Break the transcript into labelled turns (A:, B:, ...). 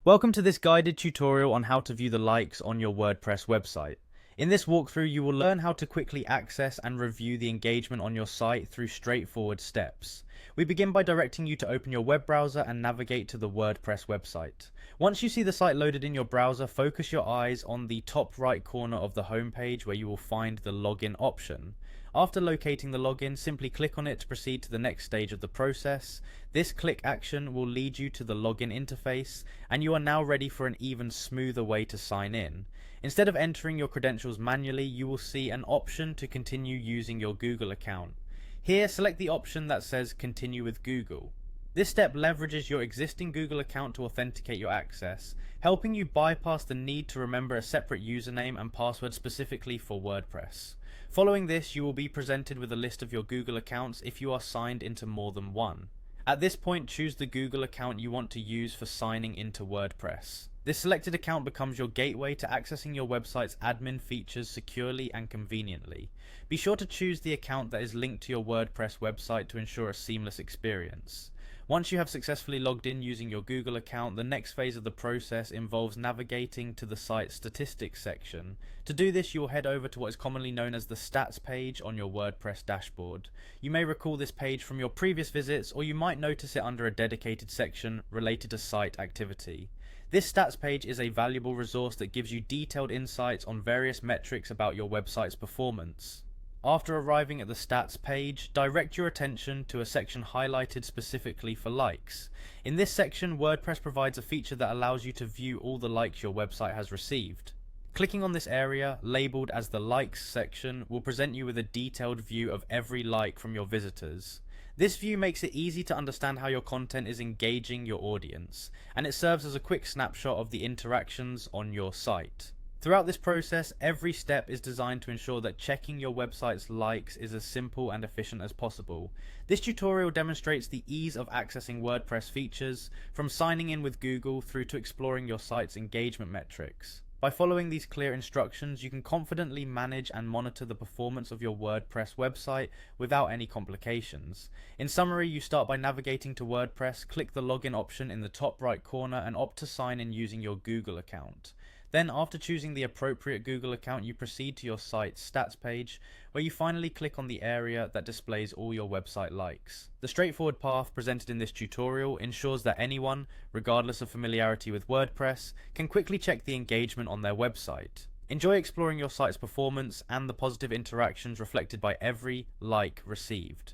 A: Welcome to this guided tutorial on how to view the likes on your WordPress website. In this walkthrough, you will learn how to quickly access and review the engagement on your site through straightforward steps. We begin by directing you to open your web browser and navigate to the WordPress website. Once you see the site loaded in your browser, focus your eyes on the top right corner of the home page where you will find the login option. After locating the login, simply click on it to proceed to the next stage of the process. This click action will lead you to the login interface, and you are now ready for an even smoother way to sign in. Instead of entering your credentials manually, you will see an option to continue using your Google account. Here, select the option that says Continue with Google. This step leverages your existing Google account to authenticate your access, helping you bypass the need to remember a separate username and password specifically for WordPress. Following this, you will be presented with a list of your Google accounts if you are signed into more than one. At this point, choose the Google account you want to use for signing into WordPress. This selected account becomes your gateway to accessing your website's admin features securely and conveniently. Be sure to choose the account that is linked to your WordPress website to ensure a seamless experience. Once you have successfully logged in using your Google account, the next phase of the process involves navigating to the site's statistics section. To do this, you will head over to what is commonly known as the stats page on your WordPress dashboard. You may recall this page from your previous visits, or you might notice it under a dedicated section related to site activity. This stats page is a valuable resource that gives you detailed insights on various metrics about your website's performance. After arriving at the stats page, direct your attention to a section highlighted specifically for likes. In this section, WordPress provides a feature that allows you to view all the likes your website has received. Clicking on this area, labeled as the likes section, will present you with a detailed view of every like from your visitors. This view makes it easy to understand how your content is engaging your audience, and it serves as a quick snapshot of the interactions on your site. Throughout this process, every step is designed to ensure that checking your website's likes is as simple and efficient as possible. This tutorial demonstrates the ease of accessing WordPress features, from signing in with Google through to exploring your site's engagement metrics. By following these clear instructions, you can confidently manage and monitor the performance of your WordPress website without any complications. In summary, you start by navigating to WordPress, click the login option in the top right corner and opt to sign in using your Google account. Then, after choosing the appropriate Google account, you proceed to your site's stats page, where you finally click on the area that displays all your website likes. The straightforward path presented in this tutorial ensures that anyone, regardless of familiarity with WordPress, can quickly check the engagement on their website. Enjoy exploring your site's performance and the positive interactions reflected by every like received.